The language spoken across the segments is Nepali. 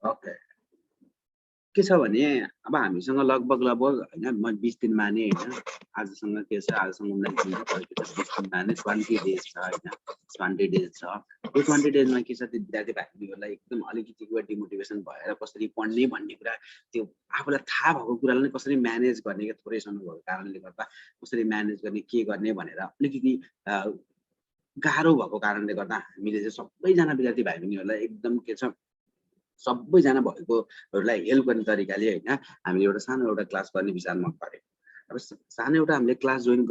ओके के छ भने अब हामीसँग लगभग हैन म 20 दिनमा नै हैन आजसँग के छ आजसँग 19 दिन छ 20 दिनमा नै 20 डेज छ हैन 20 डेज छ यो 20 डेजमा के छ त्यो विद्यार्थी भाइहरूलाई एकदम अलिकति डिमोटिभेसन भएर कसरी पढ्ने भन्ने कुरा त्यो आफूलाई थाहा भएको कुरालाई नै कसरी म्यानेज गर्ने के थोरै समय भएको कारणले गर्दा कसरी म्यानेज गर्ने के गर्ने भनेर अलिकति गाह्रो भएको कारणले गर्दा हामीले चाहिँ सबैजना विद्यार्थी भाइ बहिनीहरूलाई एकदम के छ सबैजना भएकोहरूलाई हेल्प गर्ने तरिकाले हैन हामीले एउटा सानो एउटा क्लास गर्ने विचारमा गरेको अब सानो एउटा हामीले क्लास जोइन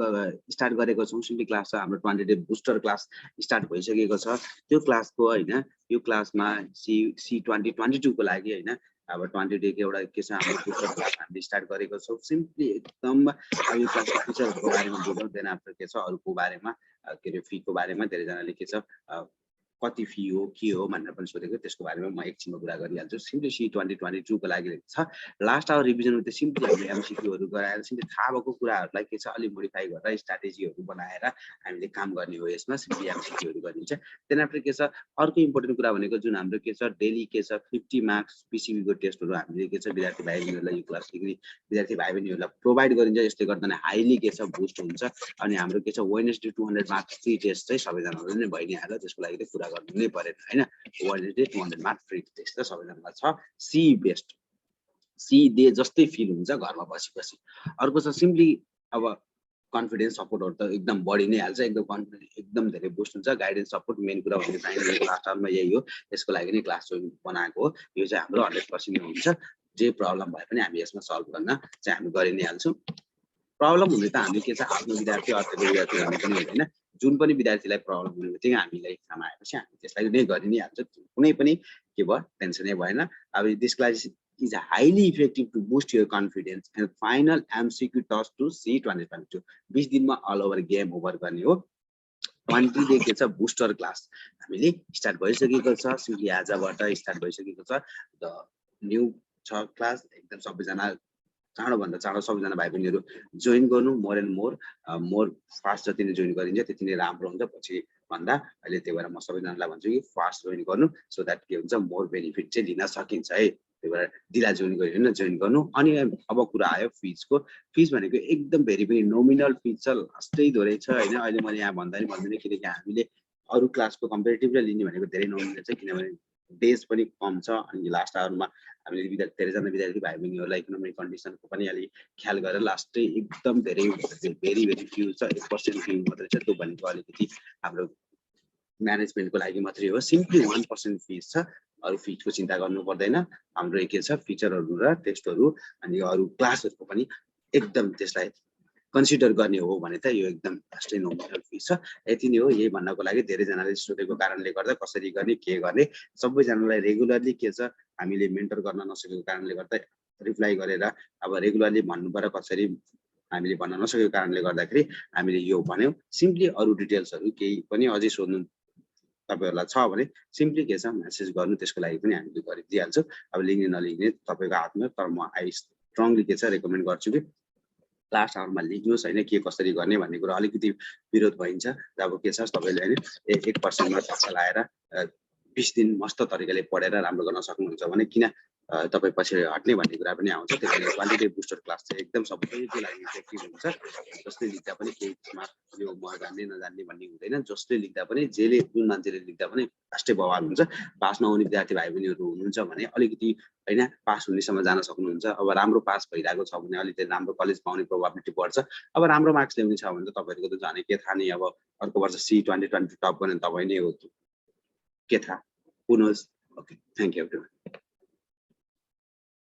स्टार्ट गरेको छौँ सिम्पली क्लास छ हाम्रो 20 डे बुस्टर क्लास स्टार्ट भइसकेको छ त्यो क्लासको हैन यो क्लासमा सी 2022 को लागि हैन अब 20 डे को एउटा के छ हाम्रो बुस्टर क्लास हामीले स्टार्ट गरेको छौँ सिम्पली एकदम यो क्लासको फिचरको बारेमा बुझौँ देन आफ्टर के छ अरूको बारेमा के रे फीको बारेमा धेरैजनाले के छ कति फी हो के हो भनेर पनि सोधेको त्यसको बारेमा म एकछिनमा कुरा गरिहाल्छु सिम्पली सी 2022 को लागि छ लास्ट आवर रिभिजनमा चाहिँ सिम्पली हामीले एमसीक्यूहरू गराएर सिम्पली थाहा भएको कुराहरूलाई के छ अलि मोडिफाई गरेर स्ट्राटेजीहरू बनाएर हामीले काम गर्ने हो यसमा सिम्पली एमसीक्यूहरू गरिन्छ देन आफ्टर के छ अर्को इम्पोर्टेन्ट कुरा भनेको जुन हाम्रो के छ डेली के छ 50 मार्क्स पीसीबी को टेस्टहरू हामीले के छ विद्यार्थी भाइ बहिनीहरूलाई यो क्लास डिग्री विद्यार्थी भाइ बहिनीहरूलाई प्रोभाइड गरिन्छ यसले गर्दा हाइली के छ बुस्ट हुन्छ अनि हाम्रो के छ वेडनेसडे 200 मार्क्स फ्री टेस्ट चाहिँ सबैजनाले नै भइ नै हाल्यो त्यसको लागि कुरा गर्नु नै परेन हैन वेडनेसडे 200 मार्क्स फ्री टेस्ट त सबैजनालाई छ सी बेस्ट सी दे जस्तै फिल हुन्छ घरमा बसी अर्को छ सिम्पली अब कन्फिडेन्स सपोर्टहरु त एकदम बढी नै हाल्छ एकदम कन्फिडेन्स एकदम धेरै बुस्ट हुन्छ गाइडेन्स सपोर्ट मेन कुरा भने फाइनल क्लास टर्ममा यही हो यसको लागि नै क्लास जोइन बनाएको हो यो चाहिँ हाम्रो 100% हुन्छ जे प्रब्लम भए पनि हामी यसमा सल्भ गर्न चाहिँ हामी गरि नै हाल्छौं प्रब्लम हुने त हामी के छ आफ्नो विद्यार्थी अर्को विद्यार्थी भन्ने पनि हुँदैन जुन पनि विद्यार्थीलाई प्रब्लम हुने बित्तिकै हामीलाई थाहा आएपछि हामी त्यसलाई नै गरि नै हाल्छ कुनै पनि के भयो टेन्सनै भएन अब this class is highly effective to boost your confidence and final MCQ task to C 2022 20 दिनमा all over game over गर्ने हो 20 डे के छ बुस्टर क्लास हामीले स्टार्ट भइसकेको छ सिम्पली आजबाट स्टार्ट भइसकेको छ द न्यू छ क्लास एकदम सबैजना चाँडो भन्दा चाँडो सबैजना भाइ बहिनीहरु जोइन गर्नु मोर एन्ड मोर फास्ट जति नै जोइन गरिन्छ त्यति नै राम्रो हुन्छ पछि भन्दा अहिले त्यही भएर म सबैजनालाई भन्छु कि फास्ट जोइन गर्नु सो दैट के हुन्छ मोर बेनिफिट चाहिँ लिन सकिन्छ है त्यही भएर दिला जोइन गरिनु न जोइन गर्नु अनि अब कुरा आयो फीजको फीज भनेको एकदम भेरी भेरी नोमिनल फीज छ लास्टै धोरै छ हैन अहिले मैले यहाँ भन्दा नि भन्दिन किनकि हामीले अरु क्लासको कम्पेरिटिभली लिने भनेको धेरै नोमिनल छ किनभने डेज पनि कम छ अनि लास्ट आवरमा हामीले विद्यार्थी धेरैजना विद्यार्थी भाइ बहिनीहरुलाई इकोनोमिक कन्डिसनको पनि अलि ख्याल गरेर लास्टै एकदम धेरै भेरी भेरी फ्यू छ 1% फ्यू मात्रै छ त्यो भनेको अलिकति हाम्रो म्यानेजमेन्टको लागि मात्रै हो सिम्पली 1% फीज छ अरु फीजको चिन्ता गर्नु पर्दैन हाम्रो के छ फिचरहरु र टेस्टहरु अनि अरु क्लासहरुको पनि एकदम त्यसलाई कन्सिडर गर्ने हो भने त यो एकदम लास्टै नोमिनल फीज छ यति नै हो यही भन्नको लागि धेरै जनाले सोधेको कारणले गर्दा कसरी गर्ने के गर्ने सबैजनालाई रेगुलरली के छ हामीले मेन्टर गर्न नसकेको कारणले गर्दा रिप्लाई गरेर अब रेगुलरली भन्नु पर्यो कसरी हामीले भन्न नसकेको कारणले गर्दाखेरि हामीले यो भन्यौ सिम्पली अरु डिटेल्सहरु केही पनि अझै सोध्नु तपाईहरुलाई छ भने सिम्पली के छ मेसेज गर्नु त्यसको लागि पनि हामीले गरिदिइहाल्छौं अब लिङ्ने नलिङ्ने तपाईको हातमा तर म आई स्ट्रङली के छ रेकमेन्ड गर्छु कि लास्ट आवरमा लेख्नुस् हैन के कसरी गर्ने भन्ने कुरा अलिकति विरोध भइन्छ जब के छ तपाईले हैन 1% मा छक्का लाएर 20 दिन मस्त तरिकाले पढेर राम्रो गर्न सक्नुहुन्छ भने किन तपाई पछि हट्ने भन्ने कुरा पनि आउँछ त्यसैले क्वालिटी बुस्टर क्लास चाहिँ एकदम सबैको लागि इफेक्टिभ हुन्छ जसले लेख्दा पनि केहीमा यो म जान्ने नजान्ने भन्ने हुँदैन जसले लेख्दा पनि जेले जुन मान्छेले लेख्दा पनि फास्टै बवाल हुन्छ पास नहुने विद्यार्थी भाइ बहिनीहरु हुनुहुन्छ भने अलिकति हैन पास हुनेसम्म जान सक्नुहुन्छ अब राम्रो पास भइराको छ भने अलिकति राम्रो कलेज पाउने प्रोबेबिलिटी बढ्छ अब राम्रो मार्क्स ल्याउने छ भने त तपाईहरुको त जाने के थाहा नि अब अर्को वर्ष सी 2020 टप गर्ने तपाई नै हो के थाहा who knows okay thank you everyone